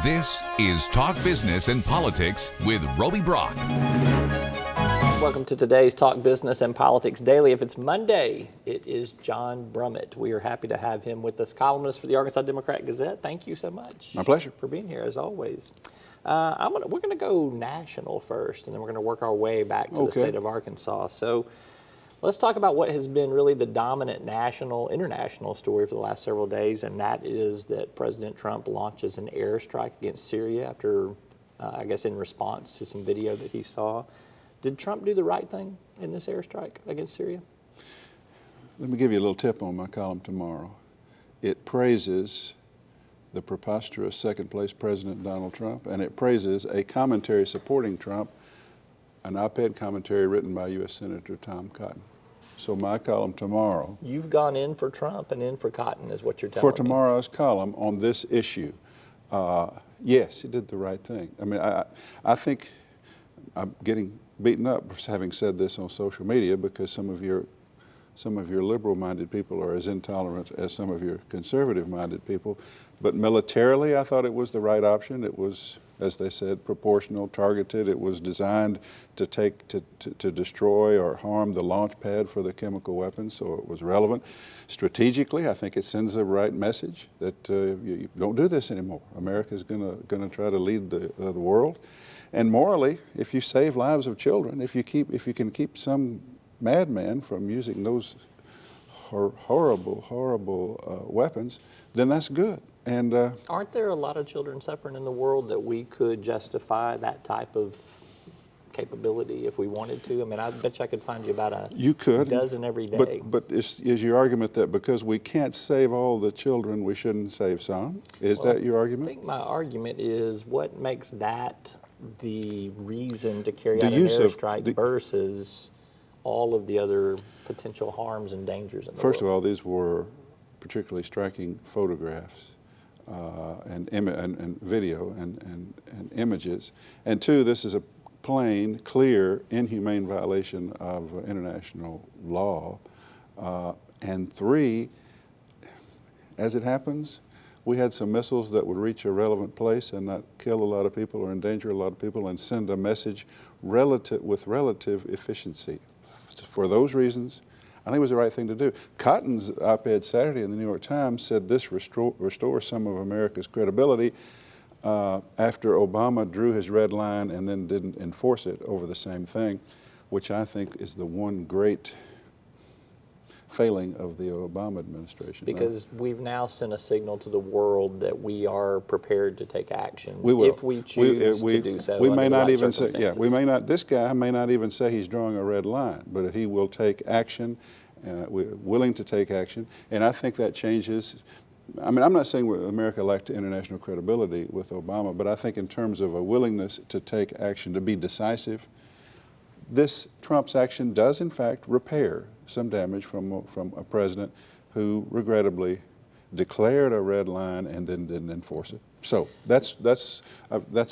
This is Talk Business and Politics with Roby Brock. Welcome to today's Talk Business and Politics Daily. If it's Monday, it is John Brummett. We are happy to have him with us, columnist for the Arkansas Democrat-Gazette. Thank you so much. My pleasure. For being here, as always. We're going to go national first, and then we're going to work our way back to the state of Arkansas. So let's talk about what has been really the dominant international story for the last several days, and that is that President Trump launches an airstrike against Syria after, I guess, in response to some video that he saw. Did Trump do the right thing in this airstrike against Syria? Let me give you a little tip on my column tomorrow. It praises the preposterous second-place President Donald Trump, and it praises a commentary supporting Trump, an op-ed commentary written by U.S. Senator Tom Cotton. So my column tomorrow... You've gone in for Trump and in for Cotton is what you're telling me. For tomorrow's column on this issue, yes, he did the right thing. I mean, I think I'm getting beaten up for having said this on social media because some of your liberal-minded people are as intolerant as some of your conservative-minded people. But militarily, I thought it was the right option. It was, as they said, proportional, targeted. It was designed to destroy or harm the launch pad for the chemical weapons, so it was relevant. Strategically, I think it sends the right message that you don't do this anymore. America's going to try to lead the world. And morally, if you save lives of children, if you can keep some madman from using those horrible weapons, then that's good. And aren't there a lot of children suffering in the world that we could justify that type of capability if we wanted to? I mean, I bet you I could find you about a dozen every day. But is your argument that because we can't save all the children, we shouldn't save some? Is that your argument? I think my argument is what makes that the reason to carry out an airstrike versus all of the other potential harms and dangers in the world. First of all, these were particularly striking photographs and video and images. And two, this is a plain, clear, inhumane violation of international law. And three, as it happens, we had some missiles that would reach a relevant place and not kill a lot of people or endanger a lot of people and send a message with relative efficiency. For those reasons, I think it was the right thing to do. Cotton's op-ed Saturday in the New York Times said this restores some of America's credibility after Obama drew his red line and then didn't enforce it over the same thing, which I think is the one great failing of the Obama administration. Because we've now sent a signal to the world that we are prepared to take action. We will. If we choose to do so. We may not even say, this guy may not even say he's drawing a red line, but he will take action. We're willing to take action. And I think that changes. I mean, I'm not saying America lacked international credibility with Obama, but I think in terms of a willingness to take action, to be decisive, this Trump's action does in fact repair some damage from a president who regrettably declared a red line and then didn't enforce it. So that's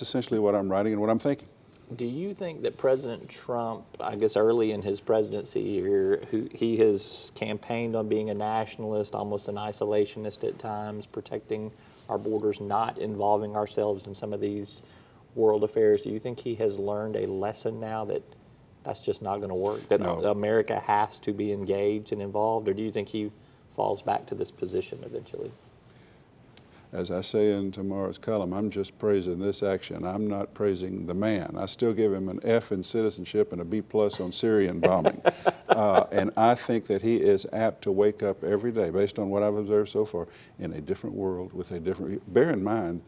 essentially what I'm writing and what I'm thinking. Do you think that President Trump, I guess early in his presidency here, he has campaigned on being a nationalist, almost an isolationist at times, protecting our borders, not involving ourselves in some of these world affairs? Do you think he has learned a lesson now that that's just not going to work, that America has to be engaged and involved, or do you think he falls back to this position eventually? As I say in tomorrow's column, I'm just praising this action. I'm not praising the man. I still give him an F in citizenship and a B+ on Syrian bombing. And I think that he is apt to wake up every day, based on what I've observed so far, in a different world with a different... Bear in mind,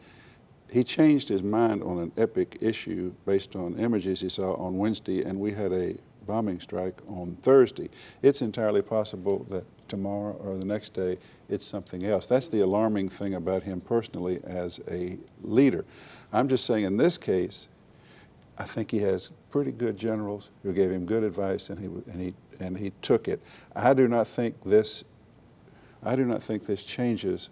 he changed his mind on an epic issue based on images he saw on Wednesday, and we had a bombing strike on Thursday. It's entirely possible that tomorrow or the next day it's something else. That's the alarming thing about him personally as a leader. I'm just saying in this case, I think he has pretty good generals who gave him good advice, and he took it. I do not think this changes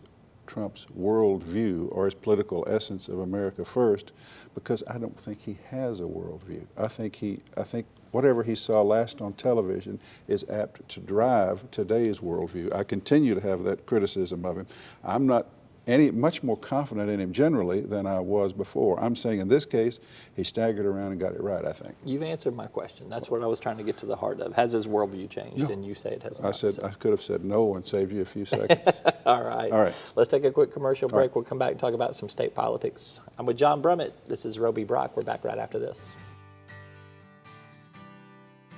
Trump's worldview or his political essence of America first, because I don't think he has a worldview. I think whatever he saw last on television is apt to drive today's worldview. I continue to have that criticism of him. I'm not much more confident in him generally than I was before. I'm saying in this case, he staggered around and got it right, I think. You've answered my question. That's what I was trying to get to the heart of. Has his worldview changed? No. And you say it has I not. said, So. I could have said no and saved you a few seconds. All right. All right. Let's take a quick commercial break. All right. We'll come back and talk about some state politics. I'm with John Brummett. This is Roby Brock. We're back right after this.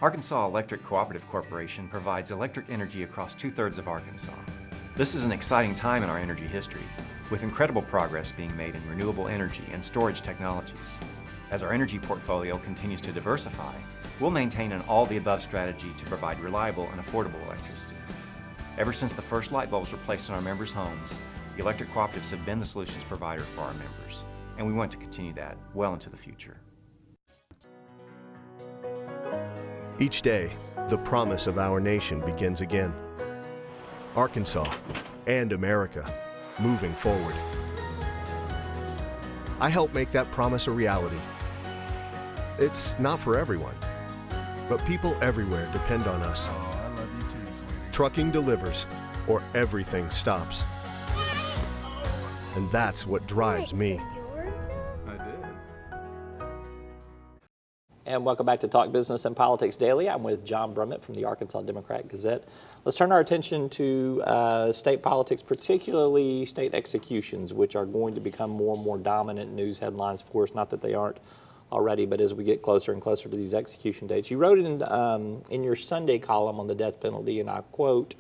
Arkansas Electric Cooperative Corporation provides electric energy across 2/3 of Arkansas. This is an exciting time in our energy history, with incredible progress being made in renewable energy and storage technologies. As our energy portfolio continues to diversify, we'll maintain an all-the-above strategy to provide reliable and affordable electricity. Ever since the first light bulbs were placed in our members' homes, the electric cooperatives have been the solutions provider for our members, and we want to continue that well into the future. Each day, the promise of our nation begins again. Arkansas and America, moving forward. I help make that promise a reality. It's not for everyone, but people everywhere depend on us. I love you too. Trucking delivers, or everything stops. And that's what drives me. I did. And welcome back to Talk Business and Politics Daily. I'm with John Brummett from the Arkansas Democrat-Gazette. Let's turn our attention to state politics, particularly state executions, which are going to become more and more dominant news headlines for us. Not that they aren't already, but as we get closer and closer to these execution dates. You wrote in your Sunday column on the death penalty, and I quote,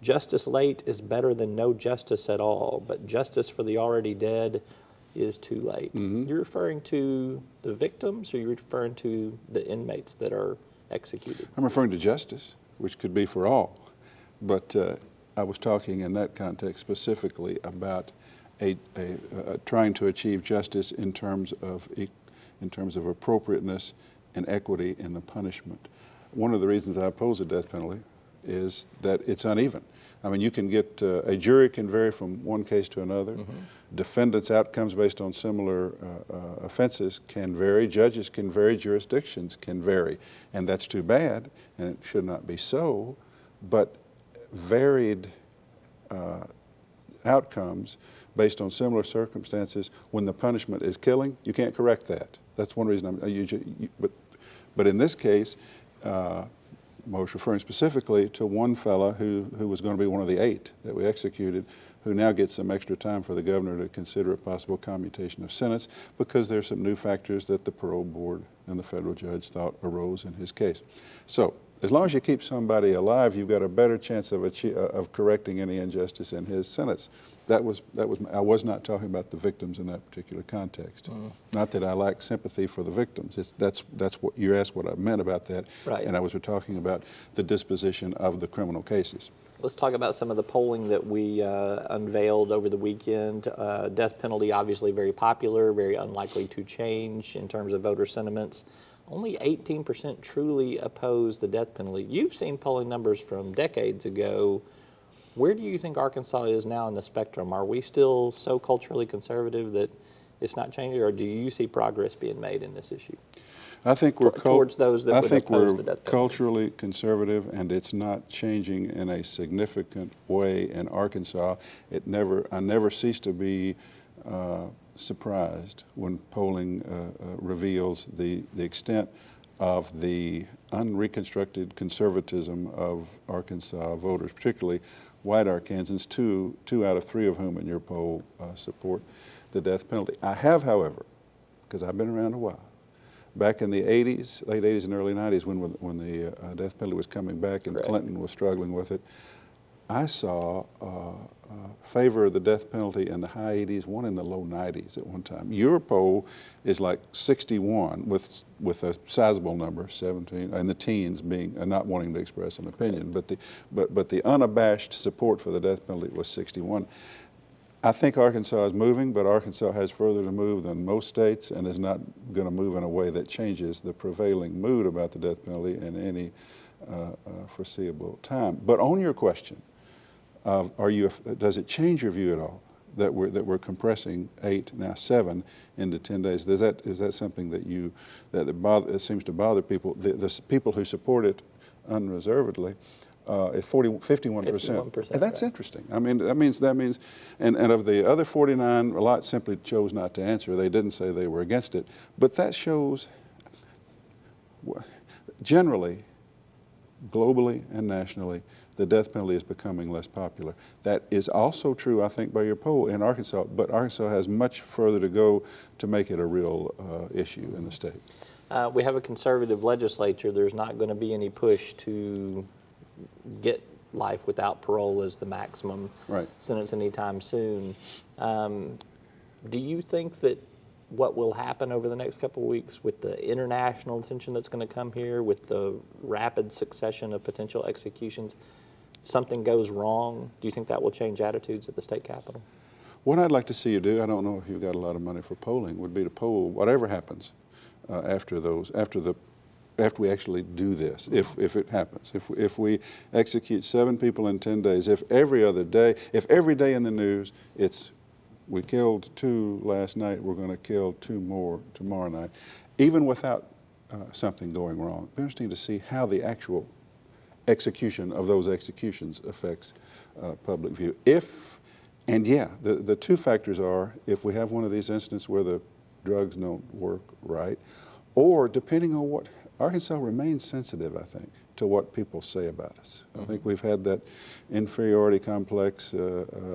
"Justice late is better than no justice at all, but justice for the already dead is too late." You're referring to the victims, or you're referring to the inmates that are executed? I'm referring to justice, which could be for all. But I was talking in that context specifically about trying to achieve justice in terms of appropriateness and equity in the punishment. One of the reasons I oppose the death penalty is that it's uneven. I mean, you can get, a jury can vary from one case to another. Defendants' outcomes based on similar offenses can vary. Judges can vary. Jurisdictions can vary. And that's too bad, and it should not be so. But varied outcomes based on similar circumstances, when the punishment is killing, you can't correct that. That's one reason but in this case, I was referring specifically to one fella who was going to be one of the 8 that we executed, who now gets some extra time for the governor to consider a possible commutation of sentence because there's some new factors that the parole board and the federal judge thought arose in his case. So as long as you keep somebody alive, you've got a better chance of correcting any injustice in his sentence. I was not talking about the victims in that particular context. Not that I lack sympathy for the victims. That's what you asked what I meant about that. Right. And I was talking about the disposition of the criminal cases. Let's talk about some of the polling that we unveiled over the weekend. Death penalty, obviously very popular, very unlikely to change in terms of voter sentiments. Only 18% truly oppose the death penalty. You've seen polling numbers from decades ago. Where do you think Arkansas is now in the spectrum? Are we still so culturally conservative that it's not changing, or do you see progress being made in this issue? I think we're towards those that would oppose the death penalty. Culturally conservative, and it's not changing in a significant way in Arkansas. I never cease to be surprised when polling reveals the extent of the unreconstructed conservatism of Arkansas voters, particularly white Arkansans, two out of 3 of whom in your poll support the death penalty. I have, however, because I've been around a while, back in the 80s, late 80s and early 90s when the death penalty was coming back and Correct. Clinton was struggling with it, I saw favor of the death penalty in the high 80s, one in the low 90s at one time. Your poll is like 61 with a sizable number, 17, and the teens being not wanting to express an opinion. But the unabashed support for the death penalty was 61. I think Arkansas is moving, but Arkansas has further to move than most states and is not going to move in a way that changes the prevailing mood about the death penalty in any foreseeable time. But on your question, does it change your view at all that we're compressing 8, now 7 into 10 days? Is that something that seems to bother people? The people who support it unreservedly is 51%. 51%, And that's right. interesting. I mean, that means, and of the other 49, a lot simply chose not to answer. They didn't say they were against it. But that shows, generally, globally and nationally, the death penalty is becoming less popular. That is also true, I think, by your poll in Arkansas, but Arkansas has much further to go to make it a real issue in the state. We have a conservative legislature. There's not going to be any push to get life without parole as the maximum sentence anytime soon. Do you think that what will happen over the next couple of weeks with the international attention that's going to come here, with the rapid succession of potential executions, something goes wrong? Do you think that will change attitudes at the state capitol? What I'd like to see you do, I don't know if you've got a lot of money for polling, would be to poll whatever happens after we actually do this, if it happens. If we execute 7 people in 10 days, if every day in the news it's we killed 2 last night, we're going to kill 2 more tomorrow night, even without something going wrong. It'd be interesting to see how the actual execution of those executions affects public view. The 2 factors are, if we have one of these incidents where the drugs don't work right, or depending on what, Arkansas remains sensitive, I think, to what people say about us. I think we've had that inferiority complex,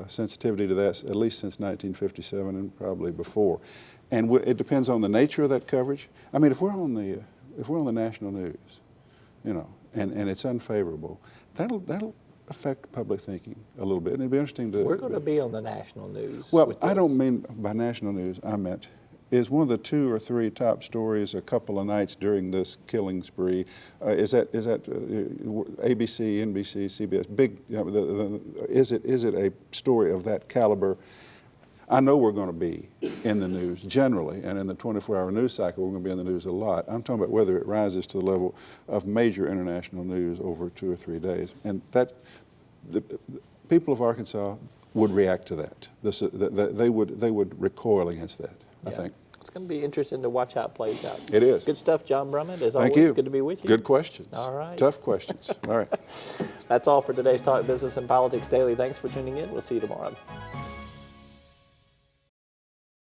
sensitivity to that at least since 1957 and probably before. And it depends on the nature of that coverage. I mean, if we're on the national news, you know, and it's unfavorable, that'll affect public thinking a little bit. And it'd be interesting to. We're going to be on the national news. Well, I don't mean by national news. I meant is one of the 2 or 3 top stories a couple of nights during this killing spree. Is that ABC, NBC, CBS? Big. You know, is it a story of that caliber? I know we're going to be in the news generally, and in the 24-hour news cycle, we're going to be in the news a lot. I'm talking about whether it rises to the level of major international news over 2 or 3 days, and that the people of Arkansas would react to that. They would recoil against that. I think. It's going to be interesting to watch how it plays out. It is. Good stuff, John Brummett. As Thank always, you. good to be with you. Good questions. All right. Tough questions. All right. That's all for today's Talk Business and Politics Daily. Thanks for tuning in. We'll see you tomorrow.